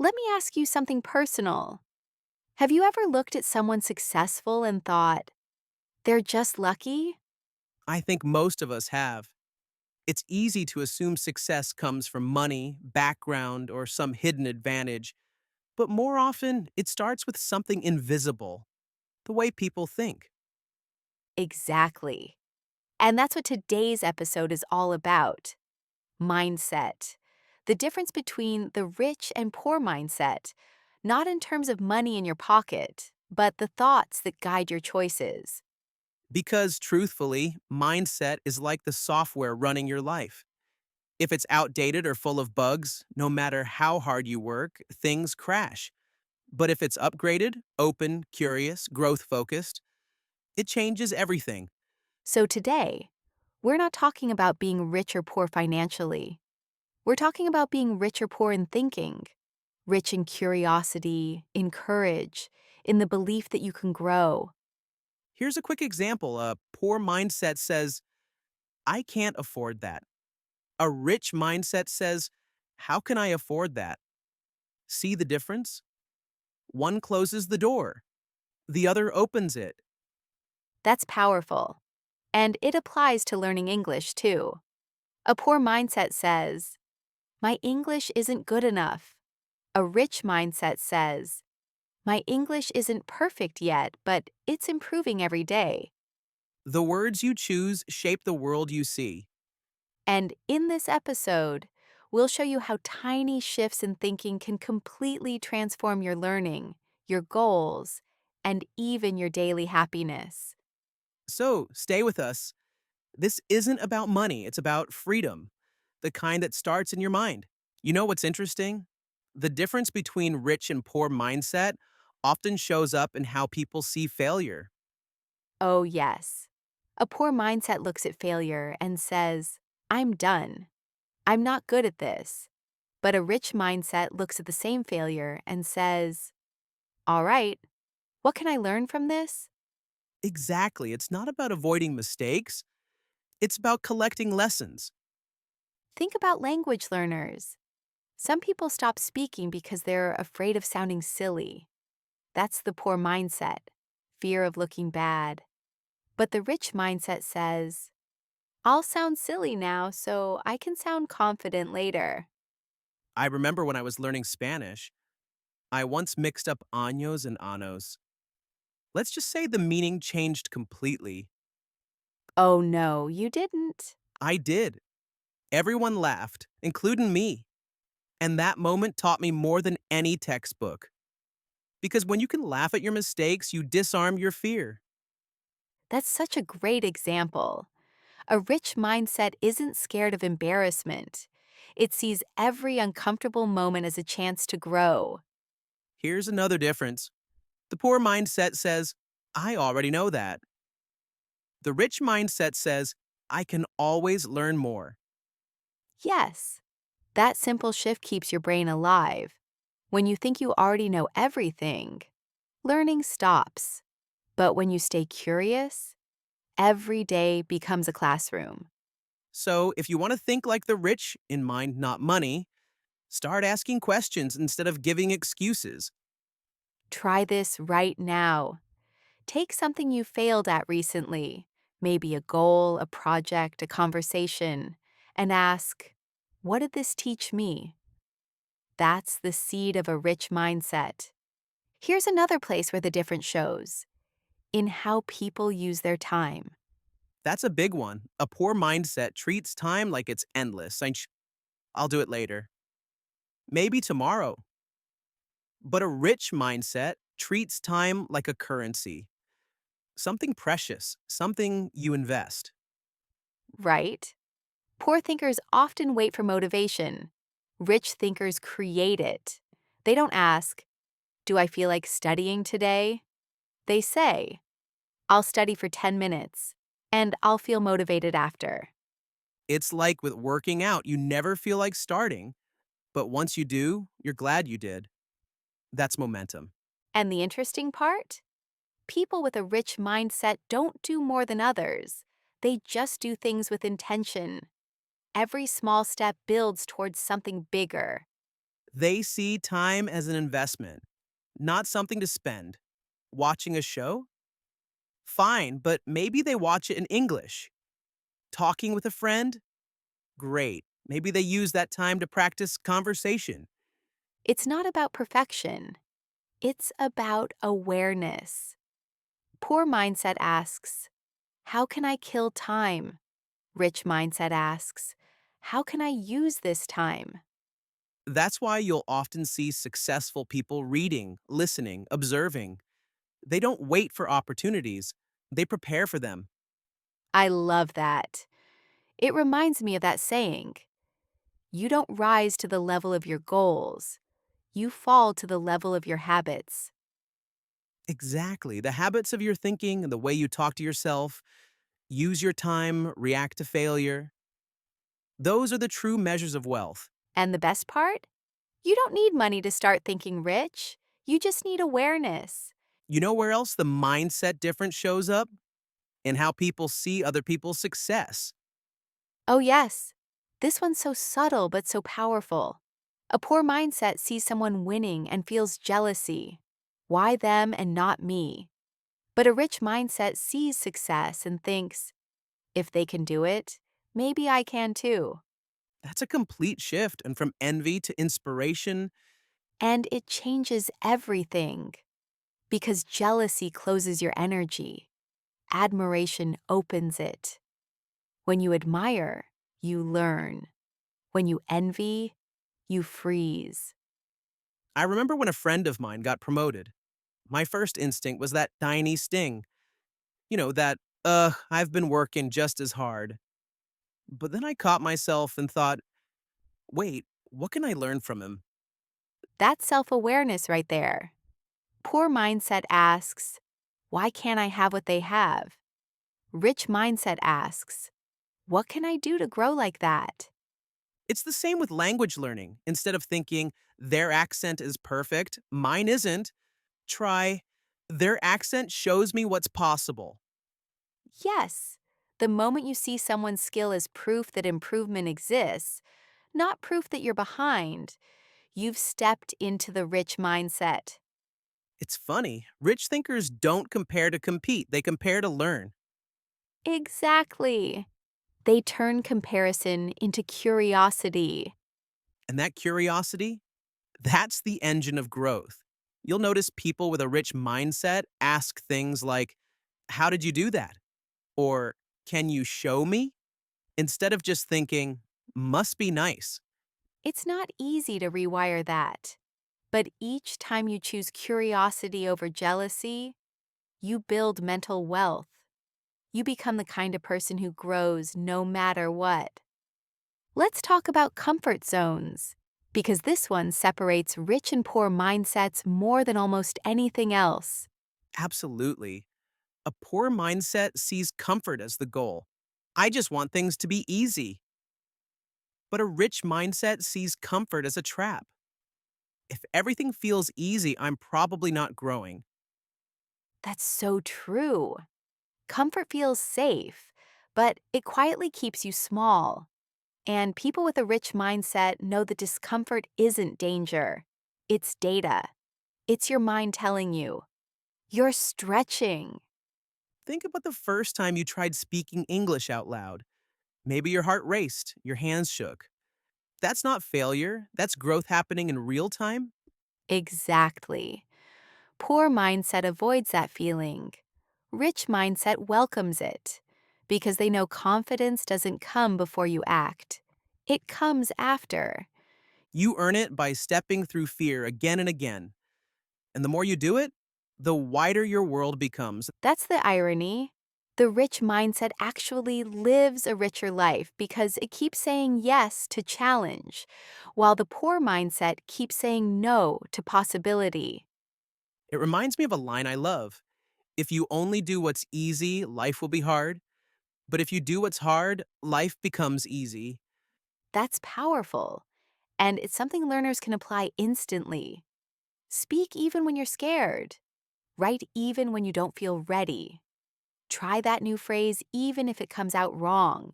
Let me ask you something personal. Have you ever looked at someone successful and thought, they're just lucky? I think most of us have. It's easy to assume success comes from money, background, or some hidden advantage, but more often it starts with something invisible, the way people think. Exactly. And that's what today's episode is all about mindset. The difference between the rich and poor mindset, not in terms of money in your pocket, but the thoughts that guide your choices. Because truthfully, mindset is like the software running your life. If it's outdated or full of bugs, no matter how hard you work, things crash. But if it's upgraded, open, curious, growth focused, it changes everything. So today, we're not talking about being rich or poor financially. We're talking about being rich or poor in thinking, rich in curiosity, in courage, in the belief that you can grow. Here's a quick example. A poor mindset says, I can't afford that. A rich mindset says, how can I afford that? See the difference? One closes the door, the other opens it. That's powerful. And it applies to learning English too. A poor mindset says, my English isn't good enough. A rich mindset says, my English isn't perfect yet, but it's improving every day. The words you choose shape the world you see. And in this episode, we'll show you how tiny shifts in thinking can completely transform your learning, your goals, and even your daily happiness. So stay with us. This isn't about money, it's about freedom, the kind that starts in your mind. You know what's interesting? The difference between rich and poor mindset often shows up in how people see failure. Oh, yes. A poor mindset looks at failure and says, I'm done. I'm not good at this. But a rich mindset looks at the same failure and says, all right, what can I learn from this? Exactly. It's not about avoiding mistakes, it's about collecting lessons. Think about language learners. Some people stop speaking because they're afraid of sounding silly. That's the poor mindset, fear of looking bad. But the rich mindset says, I'll sound silly now so I can sound confident later. I remember when I was learning Spanish, I once mixed up años and anos. Let's just say the meaning changed completely. Oh no, you didn't. I did. Everyone laughed, including me. And that moment taught me more than any textbook. Because when you can laugh at your mistakes, you disarm your fear. That's such a great example. A rich mindset isn't scared of embarrassment. It sees every uncomfortable moment as a chance to grow. Here's another difference. The poor mindset says, I already know that. The rich mindset says, I can always learn more. Yes, that simple shift keeps your brain alive. When you think you already know everything, learning stops. But when you stay curious, every day becomes a classroom. So if you want to think like the rich, in mind not money, start asking questions instead of giving excuses. Try this right now. Take something you failed at recently, maybe a goal, a project, a conversation, and ask, what did this teach me? That's the seed of a rich mindset. Here's another place where the difference shows in how people use their time. That's a big one. A poor mindset treats time like it's endless. I'll do it later. Maybe tomorrow. But a rich mindset treats time like a currency, something precious, something you invest. Right? Poor thinkers often wait for motivation. Rich thinkers create it. They don't ask, do I feel like studying today? They say, I'll study for 10 minutes, and I'll feel motivated after. It's like with working out, you never feel like starting, but once you do, you're glad you did. That's momentum. And the interesting part? People with a rich mindset don't do more than others. They just do things with intention. Every small step builds towards something bigger. They see time as an investment, not something to spend. Watching a show? Fine, but maybe they watch it in English. Talking with a friend? Great. Maybe they use that time to practice conversation. It's not about perfection, it's about awareness. Poor mindset asks, how can I kill time? Rich mindset asks, how can I use this time? That's why you'll often see successful people reading, listening, observing. They don't wait for opportunities, they prepare for them. I love that. It reminds me of that saying, you don't rise to the level of your goals, you fall to the level of your habits. Exactly. The habits of your thinking and the way you talk to yourself, use your time, react to failure. Those are the true measures of wealth. And the best part? You don't need money to start thinking rich. You just need awareness. You know where else the mindset difference shows up? In how people see other people's success. Oh, yes. This one's so subtle but so powerful. A poor mindset sees someone winning and feels jealousy. Why them and not me? But a rich mindset sees success and thinks, if they can do it, maybe I can too. That's a complete shift, and from envy to inspiration. And it changes everything because jealousy closes your energy, admiration opens it. When you admire, you learn. When you envy, you freeze. I remember when a friend of mine got promoted. My first instinct was that tiny sting. That, I've been working just as hard. But then I caught myself and thought, wait, what can I learn from him? That's self awareness right there. Poor mindset asks, why can't I have what they have? Rich mindset asks, what can I do to grow like that? It's the same with language learning. Instead of thinking, their accent is perfect, mine isn't, try, their accent shows me what's possible. Yes, the moment you see someone's skill as proof that improvement exists, not proof that you're behind, you've stepped into the rich mindset. It's funny, rich thinkers don't compare to compete, they compare to learn. Exactly. They turn comparison into curiosity. And that curiosity, that's the engine of growth. You'll notice people with a rich mindset ask things like, how did you do that? Or, can you show me? Instead of just thinking, must be nice. It's not easy to rewire that, but each time you choose curiosity over jealousy, you build mental wealth. You become the kind of person who grows no matter what. Let's talk about comfort zones, because this one separates rich and poor mindsets more than almost anything else. Absolutely. A poor mindset sees comfort as the goal. I just want things to be easy. But a rich mindset sees comfort as a trap. If everything feels easy, I'm probably not growing. That's so true. Comfort feels safe, but it quietly keeps you small. And people with a rich mindset know that discomfort isn't danger. It's data. It's your mind telling you, you're stretching. Think about the first time you tried speaking English out loud. Maybe your heart raced, your hands shook. That's not failure, that's growth happening in real time. Exactly. Poor mindset avoids that feeling. Rich mindset welcomes it because they know confidence doesn't come before you act. It comes after. You earn it by stepping through fear again and again. And the more you do it, the wider your world becomes. That's the irony. The rich mindset actually lives a richer life because it keeps saying yes to challenge, while the poor mindset keeps saying no to possibility. It reminds me of a line I love. If you only do what's easy, life will be hard. But if you do what's hard, life becomes easy. That's powerful, and it's something learners can apply instantly. Speak even when you're scared. Write even when you don't feel ready. Try that new phrase even if it comes out wrong.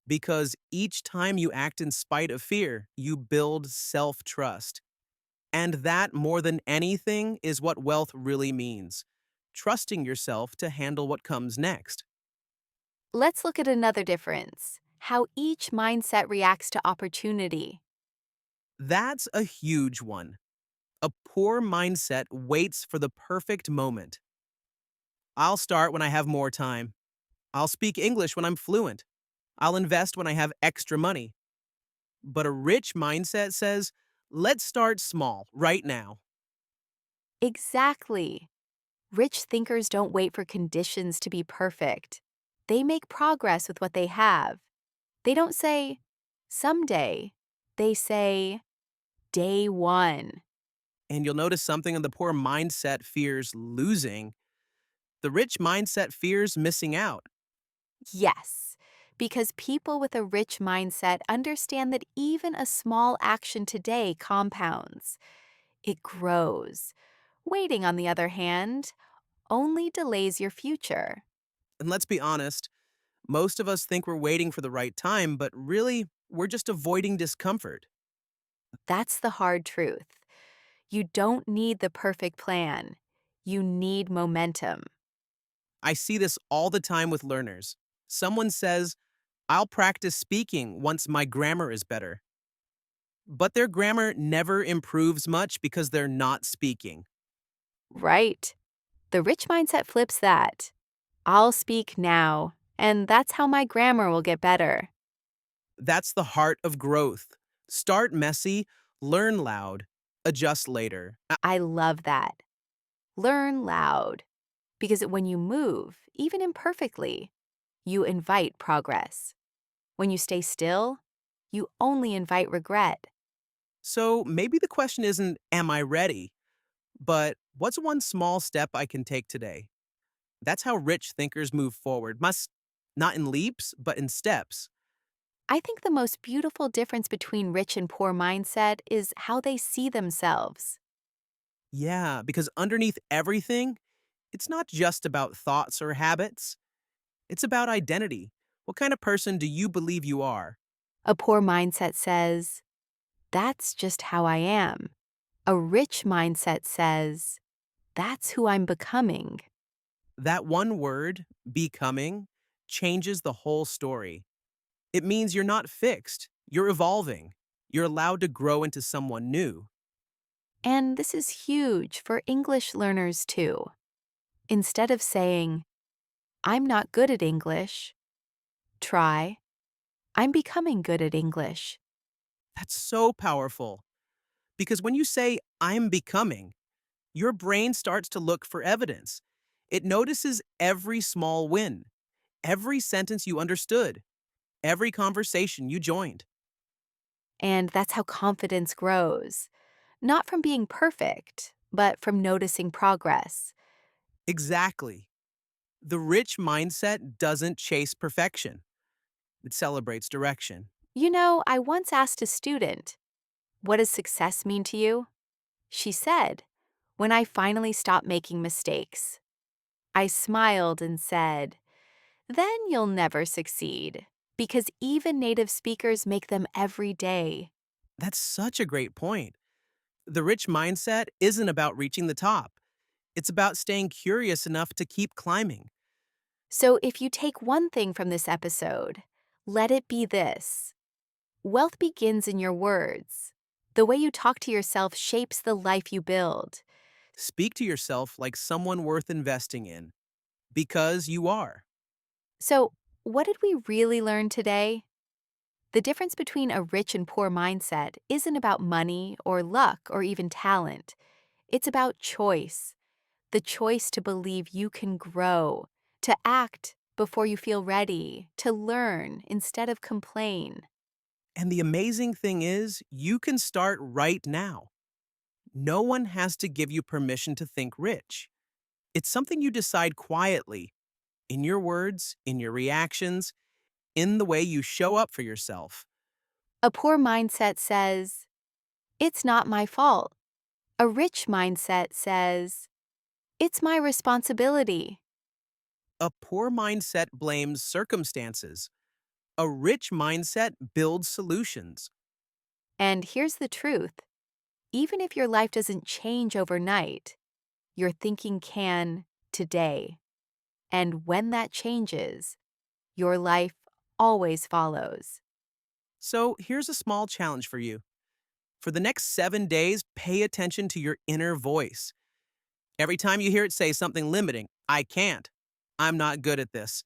Because each time you act in spite of fear, you build self trust. And that, more than anything, is what wealth really means: trusting yourself to handle what comes next. Let's look at another difference: how each mindset reacts to opportunity. That's a huge one. A poor mindset waits for the perfect moment. I'll start when I have more time. I'll speak English when I'm fluent. I'll invest when I have extra money. But a rich mindset says, let's start small right now. Exactly. Rich thinkers don't wait for conditions to be perfect. They make progress with what they have. They don't say, someday. They say, day one. And you'll notice something: in the poor mindset fears losing. The rich mindset fears missing out. Yes, because people with a rich mindset understand that even a small action today compounds. It grows. Waiting, on the other hand, only delays your future. And let's be honest, most of us think we're waiting for the right time, but really, we're just avoiding discomfort. That's the hard truth. You don't need the perfect plan. You need momentum. I see this all the time with learners. Someone says, I'll practice speaking once my grammar is better. But their grammar never improves much because they're not speaking. Right. The rich mindset flips that. I'll speak now, and that's how my grammar will get better. That's the heart of growth. Start messy, learn loud, adjust later. I love that. Learn loud. Because when you move, even imperfectly, you invite progress. When you stay still, you only invite regret. So maybe the question isn't, am I ready? But what's one small step I can take today? That's how rich thinkers move forward. Must not in leaps, but in steps. I think the most beautiful difference between rich and poor mindset is how they see themselves. Yeah, because underneath everything, it's not just about thoughts or habits, it's about identity. What kind of person do you believe you are? A poor mindset says, that's just how I am. A rich mindset says, that's who I'm becoming. That one word, becoming, changes the whole story. It means you're not fixed, you're evolving. You're allowed to grow into someone new. And this is huge for English learners too. Instead of saying, I'm not good at English, try, I'm becoming good at English. That's so powerful. Because when you say, I'm becoming, your brain starts to look for evidence. It notices every small win, every sentence you understood, every conversation you joined. And that's how confidence grows. Not from being perfect, but from noticing progress. Exactly. The rich mindset doesn't chase perfection, it celebrates direction. You know, I once asked a student, what does success mean to you? She said, when I finally stop making mistakes. I smiled and said, then you'll never succeed, because even native speakers make them every day. That's such a great point. The rich mindset isn't about reaching the top, it's about staying curious enough to keep climbing. So if you take one thing from this episode, let it be this: wealth begins in your words. The way you talk to yourself shapes the life you build. Speak to yourself like someone worth investing in, because you are. So, what did we really learn today? The difference between a rich and poor mindset isn't about money or luck or even talent. It's about choice: the choice to believe you can grow, to act before you feel ready, to learn instead of complain. And the amazing thing is, you can start right now. No one has to give you permission to think rich. It's something you decide quietly, in your words, in your reactions, in the way you show up for yourself. A poor mindset says, it's not my fault. A rich mindset says, it's my responsibility. A poor mindset blames circumstances. A rich mindset builds solutions. And here's the truth: Even if your life doesn't change overnight, your thinking can today. And when that changes, your life always follows. So here's a small challenge for you. For the next 7 days, pay attention to your inner voice. Every time you hear it say something limiting, I can't, I'm not good at this,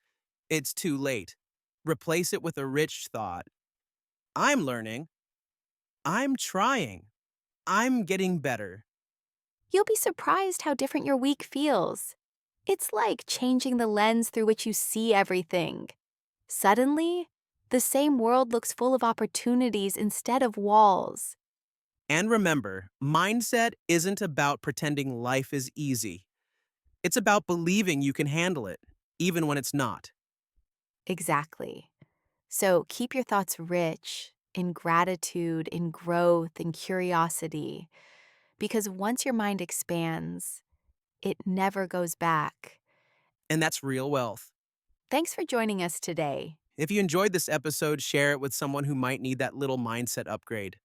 it's too late, replace it with a rich thought. I'm learning, I'm trying, I'm getting better. You'll be surprised how different your week feels. It's like changing the lens through which you see everything. Suddenly, the same world looks full of opportunities instead of walls. And remember, mindset isn't about pretending life is easy. It's about believing you can handle it, even when it's not. Exactly. So keep your thoughts rich in gratitude, in growth, in curiosity, because once your mind expands, it never goes back. And that's real wealth. Thanks for joining us today. If you enjoyed this episode, share it with someone who might need that little mindset upgrade.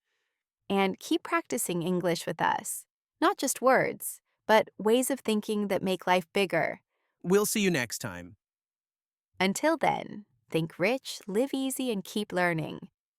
And keep practicing English with us. Not just words, but ways of thinking that make life bigger. We'll see you next time. Until then, think rich, live easy, and keep learning.